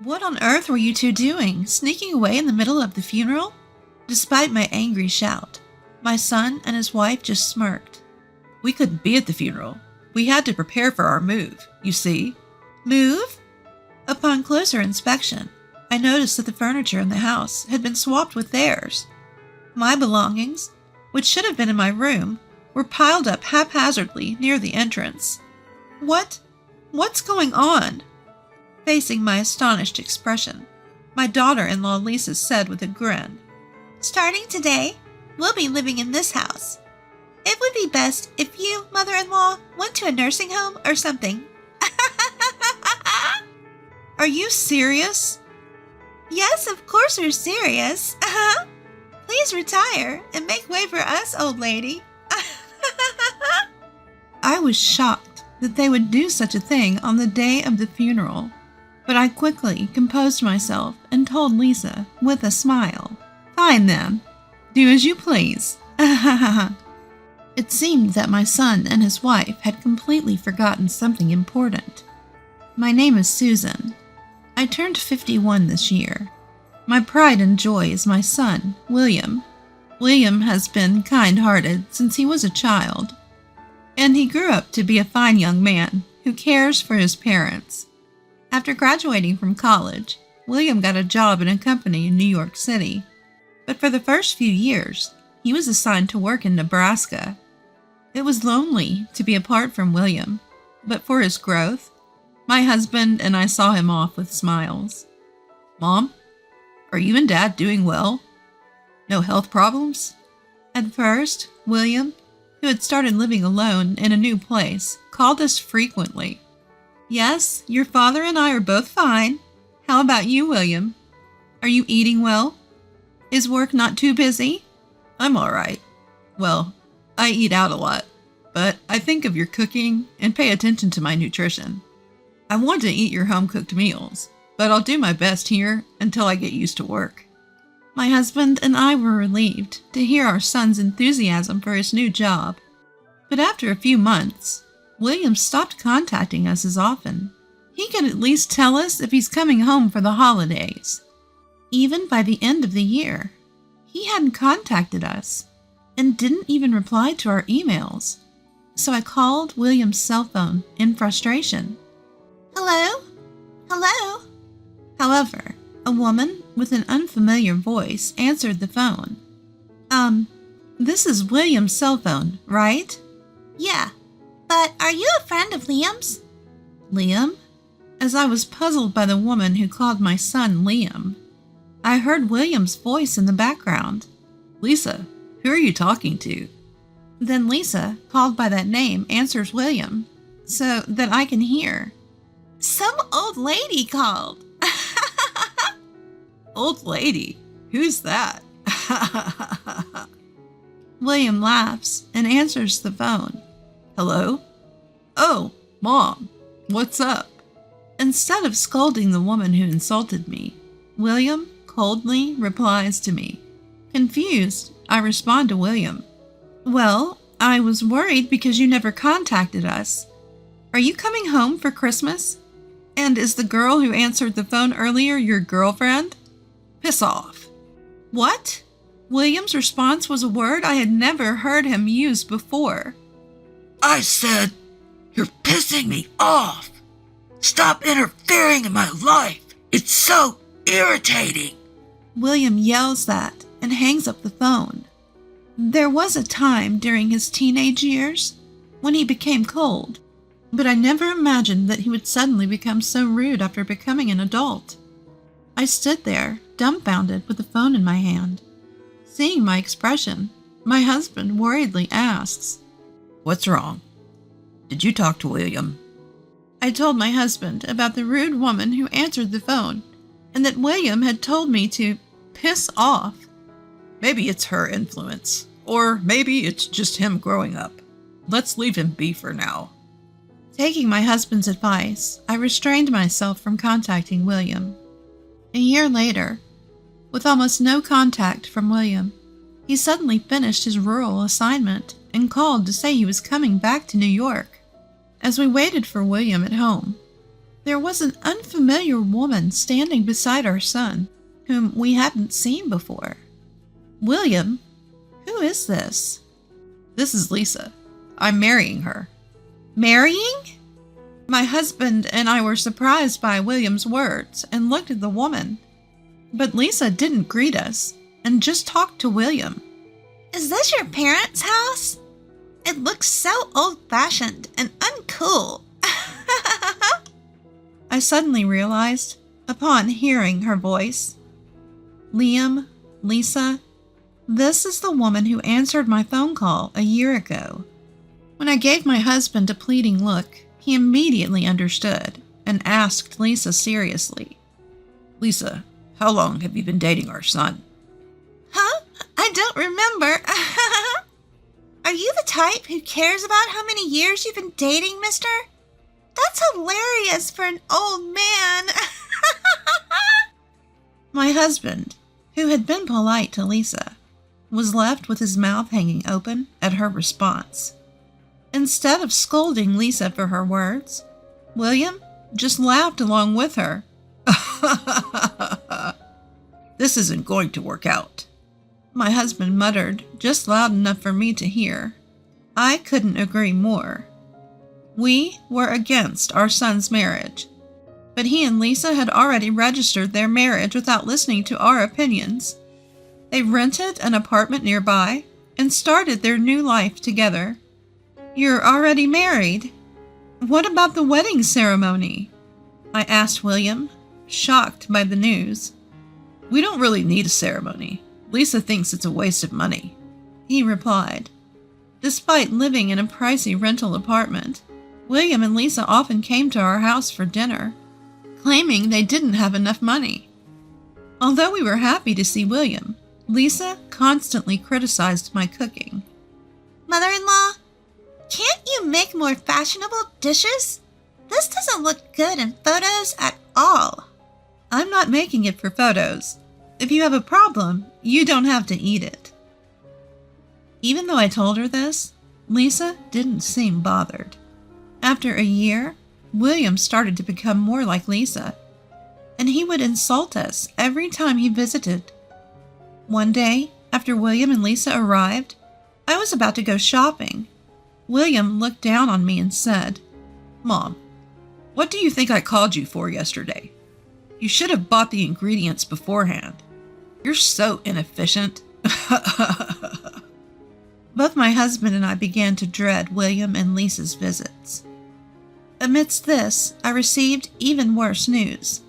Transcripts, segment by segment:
What on earth were you two doing, sneaking away in the middle of the funeral? Despite my angry shout, my son and his wife just smirked. We couldn't be at the funeral. We had to prepare for our move, you see. Move? Upon closer inspection, I noticed that the furniture in the house had been swapped with theirs. My belongings, which should have been in my room, were piled up haphazardly near the entrance. What's going on? Facing my astonished expression, my daughter-in-law Lisa said with a grin, "Starting today, we'll be living in this house. It would be best if you, mother-in-law, went to a nursing home or something." Are you serious? Yes, of course we're serious. Please retire and make way for us, old lady. I was shocked that they would do such a thing on the day of the funeral, but I quickly composed myself and told Lisa with a smile, "Fine then, do as you please." It seemed that my son and his wife had completely forgotten something important. My name is Susan. I turned 51 this year. My pride and joy is my son, William. William has been kind-hearted since he was a child, and he grew up to be a fine young man who cares for his parents. After graduating from college, William got a job in a company in New York City, but for the first few years, he was assigned to work in Nebraska. It was lonely to be apart from William, but for his growth, my husband and I saw him off with smiles. Mom, are you and Dad doing well? No health problems? At first, William, who had started living alone in a new place, called us frequently. Yes, your father and I are both fine. How about you, William? Are you eating well? Is work not too busy? I'm all right. Well, I eat out a lot, but I think of your cooking and pay attention to my nutrition. I want to eat your home-cooked meals, but I'll do my best here until I get used to work. My husband and I were relieved to hear our son's enthusiasm for his new job. But after a few months, William stopped contacting us as often. He could at least tell us if he's coming home for the holidays. Even by the end of the year, he hadn't contacted us and didn't even reply to our emails. So I called William's cell phone in frustration. "Hello? Hello?" However, a woman with an unfamiliar voice answered the phone. This is William's cell phone, right?" "Yeah, but are you a friend of Liam's?" "Liam?" As I was puzzled by the woman who called my son Liam, I heard William's voice in the background. "Lisa, who are you talking to?" Then Lisa, called by that name, answers William, so that I can hear. "Some old lady called." "Old lady? Who's that?" William laughs and answers the phone. "Hello? Oh, Mom, what's up?" Instead of scolding the woman who insulted me, William coldly replies to me. Confused, I respond to William. "Well, I was worried because you never contacted us. Are you coming home for Christmas? And is the girl who answered the phone earlier your girlfriend?" "Piss off." What? William's response was a word I had never heard him use before. "I said, you're pissing me off. Stop interfering in my life. It's so irritating." William yells that and hangs up the phone. There was a time during his teenage years when he became cold, but I never imagined that he would suddenly become so rude after becoming an adult. I stood there, dumbfounded with the phone in my hand. Seeing my expression, my husband worriedly asks, "What's wrong? Did you talk to William?" I told my husband about the rude woman who answered the phone, and that William had told me to piss off. "Maybe it's her influence, or maybe it's just him growing up. Let's leave him be for now." Taking my husband's advice, I restrained myself from contacting William. A year later, with almost no contact from William, he suddenly finished his rural assignment and called to say he was coming back to New York. As we waited for William at home, there was an unfamiliar woman standing beside our son, whom we hadn't seen before. William, who is this? This is Lisa. I'm marrying her. Marrying? My husband and I were surprised by William's words and looked at the woman. But Lisa didn't greet us and just talked to William. Is this your parents' house? It looks so old-fashioned and uncool. I suddenly realized, upon hearing her voice, Liam, Lisa, this is the woman who answered my phone call a year ago. When I gave my husband a pleading look, he immediately understood and asked Lisa seriously, Lisa, how long have you been dating our son? Huh? I don't remember. Are you the type who cares about how many years you've been dating, mister? That's hilarious for an old man. My husband, who had been polite to Lisa, was left with his mouth hanging open at her response. Instead of scolding Lisa for her words, William just laughed along with her. This isn't going to work out, my husband muttered, just loud enough for me to hear. I couldn't agree more. We were against our son's marriage, but he and Lisa had already registered their marriage without listening to our opinions. They rented an apartment nearby and started their new life together. You're already married? What about the wedding ceremony? I asked William, shocked by the news. We don't really need a ceremony. Lisa thinks it's a waste of money, he replied. Despite living in a pricey rental apartment, William and Lisa often came to our house for dinner, claiming they didn't have enough money. Although we were happy to see William, Lisa constantly criticized my cooking. Mother-in-law, can't you make more fashionable dishes? This doesn't look good in photos at all. I'm not making it for photos. If you have a problem, you don't have to eat it. Even though I told her this, Lisa didn't seem bothered. After a year, William started to become more like Lisa, and he would insult us every time he visited. One day, after William and Lisa arrived, I was about to go shopping. William looked down on me and said, Mom, what do you think I called you for yesterday? You should have bought the ingredients beforehand. You're so inefficient. Both my husband and I began to dread William and Lisa's visits. Amidst this, I received even worse news.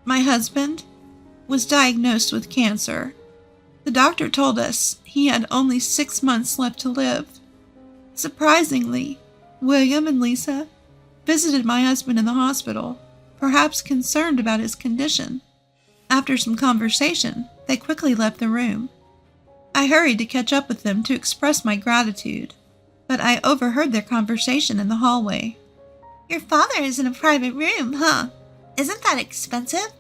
My husband was diagnosed with cancer. The doctor told us he had only 6 months left to live. Surprisingly, William and Lisa visited my husband in the hospital, perhaps concerned about his condition. After some conversation, they quickly left the room. I hurried to catch up with them to express my gratitude, but I overheard their conversation in the hallway. Your father is in a private room, huh? Isn't that expensive?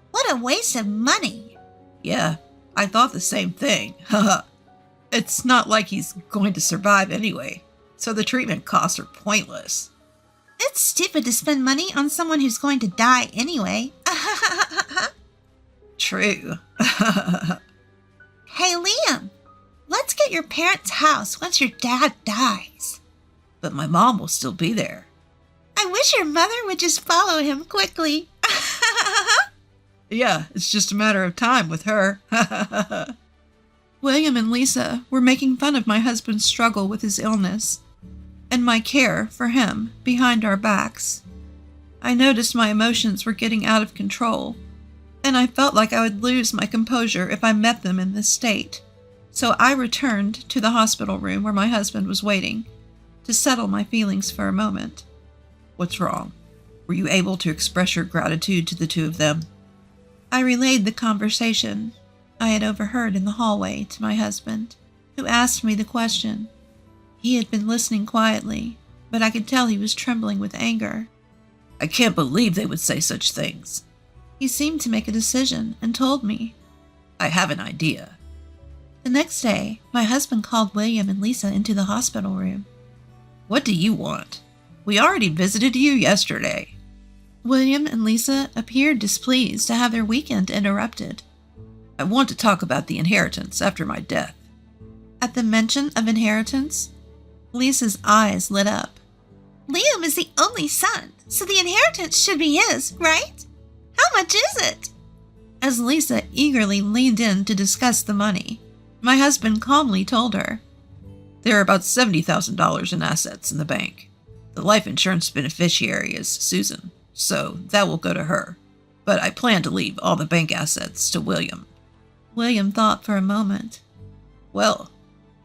What a waste of money. Yeah, I thought the same thing. It's not like he's going to survive anyway, so the treatment costs are pointless. It's stupid to spend money on someone who's going to die anyway. True. Hey, Liam, let's get your parents' house once your dad dies. But my mom will still be there. I wish your mother would just follow him quickly. Yeah, it's just a matter of time with her. William and Lisa were making fun of my husband's struggle with his illness and my care for him behind our backs. I noticed my emotions were getting out of control, and I felt like I would lose my composure if I met them in this state. So I returned to the hospital room where my husband was waiting to settle my feelings for a moment. What's wrong? Were you able to express your gratitude to the two of them? I relayed the conversation I had overheard in the hallway to my husband, who asked me the question. He had been listening quietly, but I could tell he was trembling with anger. I can't believe they would say such things. He seemed to make a decision and told me. I have an idea. The next day, my husband called William and Lisa into the hospital room. What do you want? We already visited you yesterday. William and Lisa appeared displeased to have their weekend interrupted. I want to talk about the inheritance after my death. At the mention of inheritance, Lisa's eyes lit up. Liam is the only son, so the inheritance should be his, right? How much is it? As Lisa eagerly leaned in to discuss the money, my husband calmly told her. There are about $70,000 in assets in the bank. The life insurance beneficiary is Susan, so that will go to her. But I plan to leave all the bank assets to William. William thought for a moment. Well,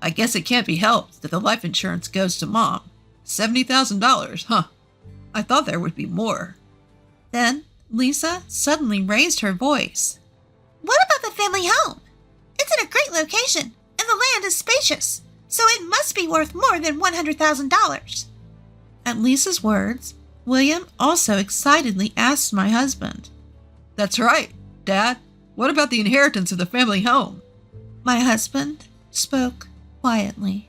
I guess it can't be helped that the life insurance goes to Mom. $70,000, huh? I thought there would be more. Then Lisa suddenly raised her voice. What about the family home? It's in a great location, and the land is spacious, so it must be worth more than $100,000. At Lisa's words, William also excitedly asked my husband. That's right, Dad. What about the inheritance of the family home? My husband spoke quietly.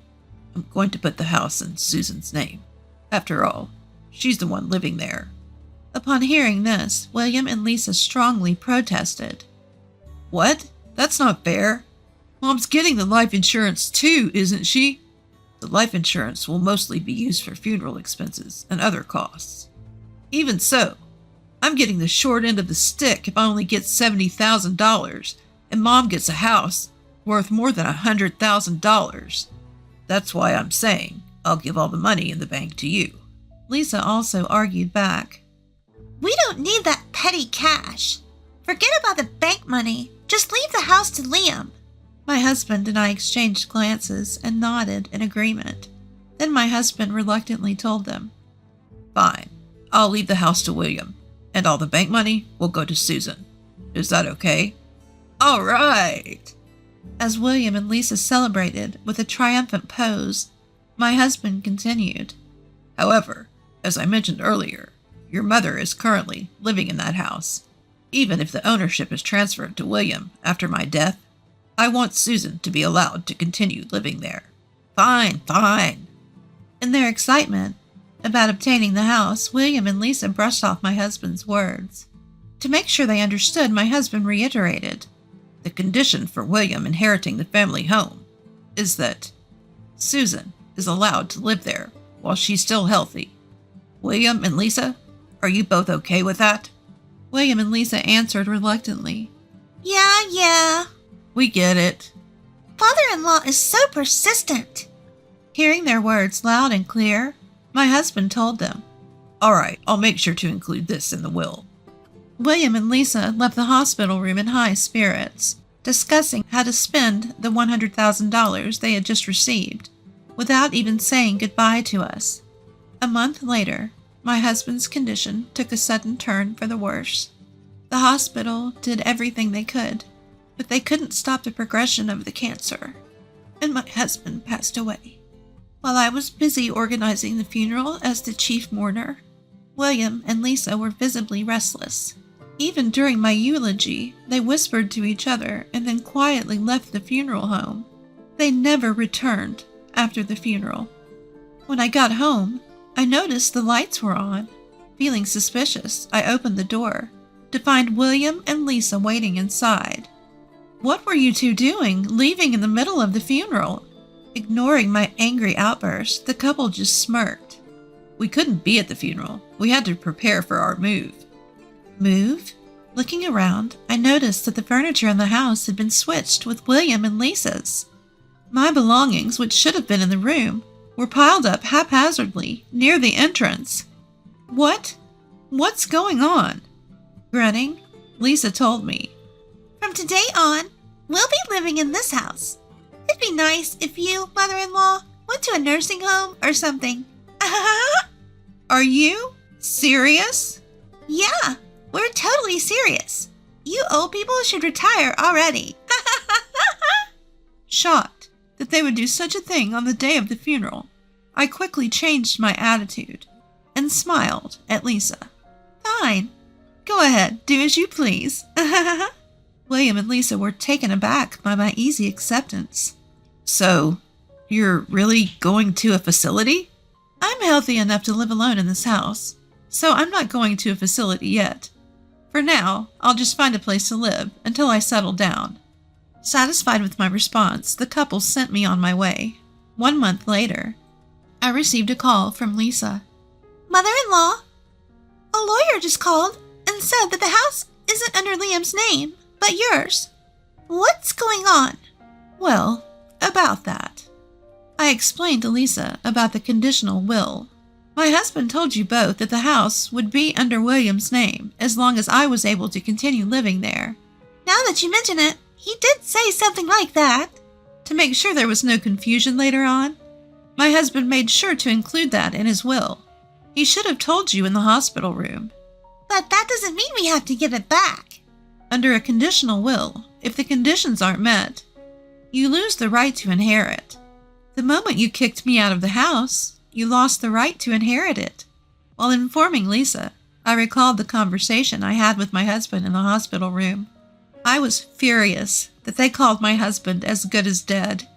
I'm going to put the house in Susan's name. After all, she's the one living there. Upon hearing this, William and Lisa strongly protested. What? That's not fair. Mom's getting the life insurance too, isn't she? The life insurance will mostly be used for funeral expenses and other costs. Even so, I'm getting the short end of the stick if I only get $70,000 and Mom gets a house worth more than $100,000. That's why I'm saying I'll give all the money in the bank to you. Lisa also argued back. We don't need that petty cash. Forget about the bank money. Just leave the house to Liam. My husband and I exchanged glances and nodded in agreement. Then my husband reluctantly told them. Fine, I'll leave the house to William, and all the bank money will go to Susan. Is that okay? All right! As William and Lisa celebrated with a triumphant pose, my husband continued. However, as I mentioned earlier, your mother is currently living in that house. Even if the ownership is transferred to William after my death, I want Susan to be allowed to continue living there. Fine. In their excitement about obtaining the house, William and Lisa brushed off my husband's words. To make sure they understood, my husband reiterated. The condition for William inheriting the family home is that Susan is allowed to live there while she's still healthy. William and Lisa, are you both okay with that? William and Lisa answered reluctantly. Yeah. We get it. Father-in-law is so persistent. Hearing their words loud and clear, my husband told them. All right, I'll make sure to include this in the will. William and Lisa left the hospital room in high spirits, discussing how to spend the $100,000 they had just received, without even saying goodbye to us. A month later, my husband's condition took a sudden turn for the worse. The hospital did everything they could, but they couldn't stop the progression of the cancer, and my husband passed away. While I was busy organizing the funeral as the chief mourner, William and Lisa were visibly restless. Even during my eulogy, they whispered to each other and then quietly left the funeral home. They never returned after the funeral. When I got home, I noticed the lights were on. Feeling suspicious, I opened the door to find William and Lisa waiting inside. What were you two doing, leaving in the middle of the funeral? Ignoring my angry outburst, the couple just smirked. We couldn't be at the funeral. We had to prepare for our move. Move? Looking around, I noticed that the furniture in the house had been switched with William and Lisa's. My belongings, which should have been in the room, were piled up haphazardly near the entrance. What's going on? Grinning, Lisa told me. From today on, we'll be living in this house. It'd be nice if you, mother-in-law, went to a nursing home or something. Are you serious? Yeah, we're totally serious. You old people should retire already. Shocked that they would do such a thing on the day of the funeral, I quickly changed my attitude and smiled at Lisa. Fine. Go ahead, do as you please. William and Lisa were taken aback by my easy acceptance. So, you're really going to a facility? I'm healthy enough to live alone in this house. so I'm not going to a facility yet. For now, I'll just find a place to live until I settle down." Satisfied with my response, the couple sent me on my way. 1 month later, I received a call from Lisa. "Mother-in-law, a lawyer just called and said that the house isn't under Liam's name, but yours. What's going on?" Well, about that. I explained to Lisa about the conditional will. My husband told you both that the house would be under William's name as long as I was able to continue living there. Now that you mention it, he did say something like that. To make sure there was no confusion later on, my husband made sure to include that in his will. He should have told you in the hospital room. But that doesn't mean we have to give it back. Under a conditional will, if the conditions aren't met, you lose the right to inherit. The moment you kicked me out of the house, you lost the right to inherit it. While informing Lisa, I recalled the conversation I had with my husband in the hospital room. I was furious that they called my husband as good as dead.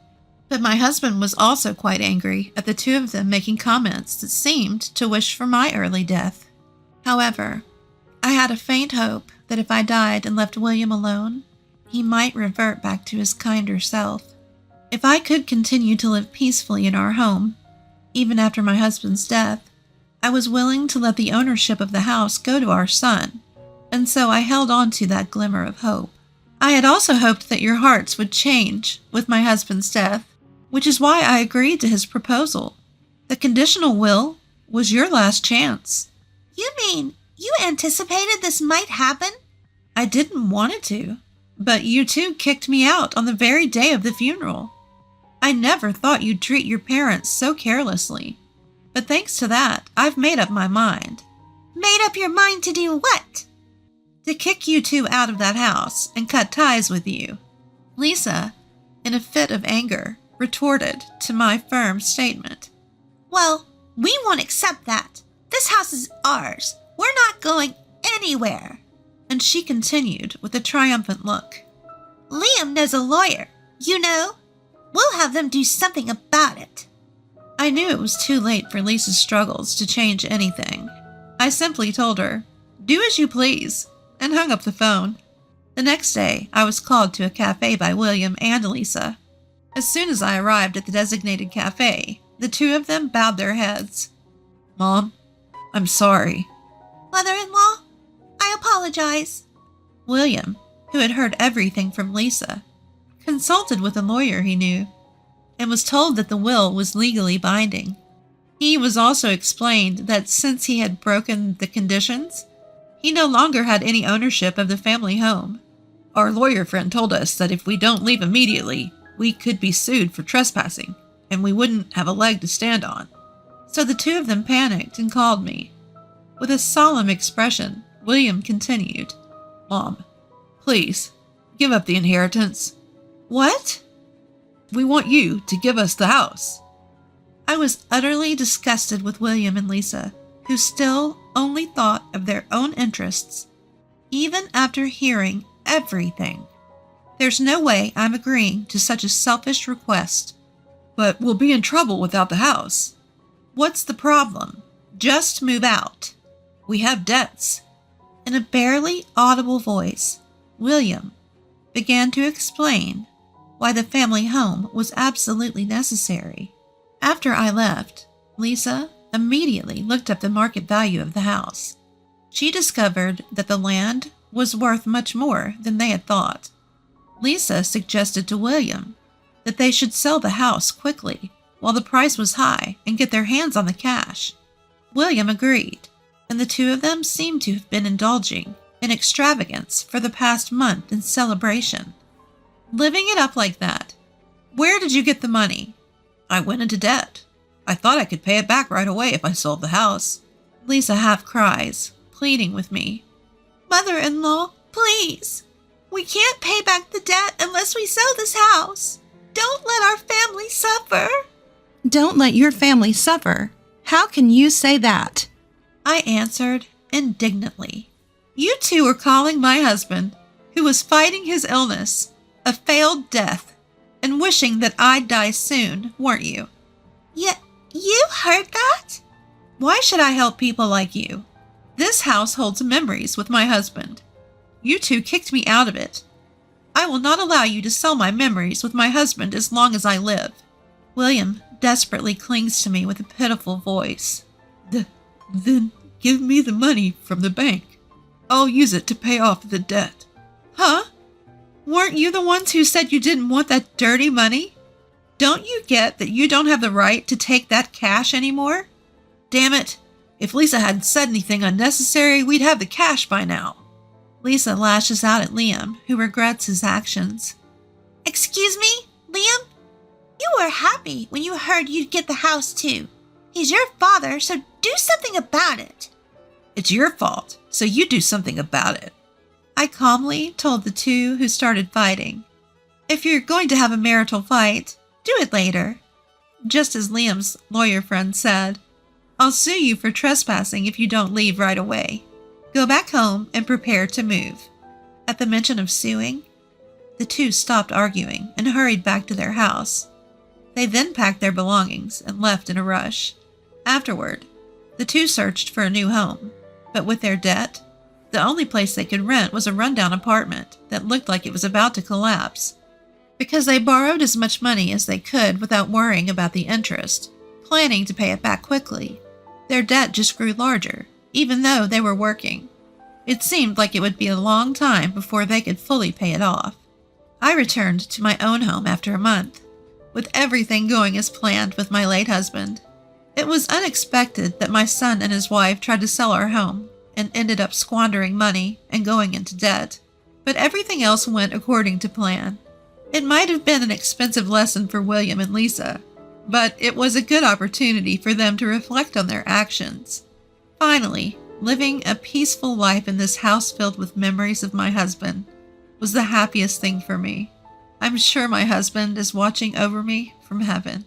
But my husband was also quite angry at the two of them making comments that seemed to wish for my early death. However, I had a faint hope that if I died and left William alone, he might revert back to his kinder self. If I could continue to live peacefully in our home, even after my husband's death, I was willing to let the ownership of the house go to our son, and so I held on to that glimmer of hope. I had also hoped that your hearts would change with my husband's death, which is why I agreed to his proposal. The conditional will was your last chance. You mean you anticipated this might happen? I didn't want it to, but you two kicked me out on the very day of the funeral. I never thought you'd treat your parents so carelessly, but thanks to that, I've made up my mind. Made up your mind to do what? To kick you two out of that house and cut ties with you. Lisa, in a fit of anger, retorted to my firm statement. "Well, we won't accept that. This house is ours. We're not going anywhere." And she continued with a triumphant look. "Liam knows a lawyer, you know. We'll have them do something about it." I knew it was too late for Lisa's struggles to change anything. I simply told her, "Do as you please," and hung up the phone. The next day, I was called to a cafe by William and Lisa. As soon as I arrived at the designated cafe, the two of them bowed their heads. "Mom, I'm sorry." "Mother-in-law, I apologize." William, who had heard everything from Lisa, consulted with a lawyer he knew, and was told that the will was legally binding. He was also explained that since he had broken the conditions, he no longer had any ownership of the family home. Our lawyer friend told us that if we don't leave immediately, we could be sued for trespassing, and we wouldn't have a leg to stand on. So the two of them panicked and called me. With a solemn expression, William continued, "Mom, please, give up the inheritance." "What?" "We want you to give us the house." I was utterly disgusted with William and Lisa, who still only thought of their own interests, even after hearing everything. There's no way I'm agreeing to such a selfish request. "But we'll be in trouble without the house." "What's the problem? Just move out. We have debts." In a barely audible voice, William began to explain why the family home was absolutely necessary. After I left, Lisa immediately looked up the market value of the house. She discovered that the land was worth much more than they had thought. Lisa suggested to William that they should sell the house quickly while the price was high and get their hands on the cash. William agreed, and the two of them seemed to have been indulging in extravagance for the past month in celebration. Living it up like that. "Where did you get the money?" "I went into debt. I thought I could pay it back right away if I sold the house." Lisa half cries, pleading with me. "Mother-in-law, please. We can't pay back the debt unless we sell this house. Don't let our family suffer." Don't let your family suffer. How can you say that? I answered indignantly. "You two are calling my husband, who was fighting his illness, a failed death, and wishing that I'd die soon, weren't you?" You heard that? "Why should I help people like you? This house holds memories with my husband. You two kicked me out of it. I will not allow you to sell my memories with my husband as long as I live. William desperately clings to me with a pitiful voice. Then give me the money from the bank. I'll use it to pay off the debt. Huh? Weren't you the ones who said you didn't want that dirty money? Don't you get that you don't have the right to take that cash anymore? Damn it! If Lisa hadn't said anything unnecessary, we'd have the cash by now. Lisa lashes out at Liam, who regrets his actions. Excuse me, Liam? You were happy when you heard you'd get the house too. He's your father, so do something about it. It's your fault, so you do something about it. I calmly told the two who started fighting. If you're going to have a marital fight, do it later. Just as Liam's lawyer friend said, I'll sue you for trespassing if you don't leave right away. Go back home and prepare to move. At the mention of suing, the two stopped arguing and hurried back to their house. They then packed their belongings and left in a rush. Afterward, the two searched for a new home, but with their debt, the only place they could rent was a rundown apartment that looked like it was about to collapse. Because they borrowed as much money as they could without worrying about the interest, planning to pay it back quickly, their debt just grew larger, even though they were working. It seemed like it would be a long time before they could fully pay it off. I returned to my own home after a month, with everything going as planned with my late husband. It was unexpected that my son and his wife tried to sell our home and ended up squandering money and going into debt, but everything else went according to plan. It might have been an expensive lesson for William and Lisa, but it was a good opportunity for them to reflect on their actions. Finally, living a peaceful life in this house filled with memories of my husband was the happiest thing for me. I'm sure my husband is watching over me from heaven.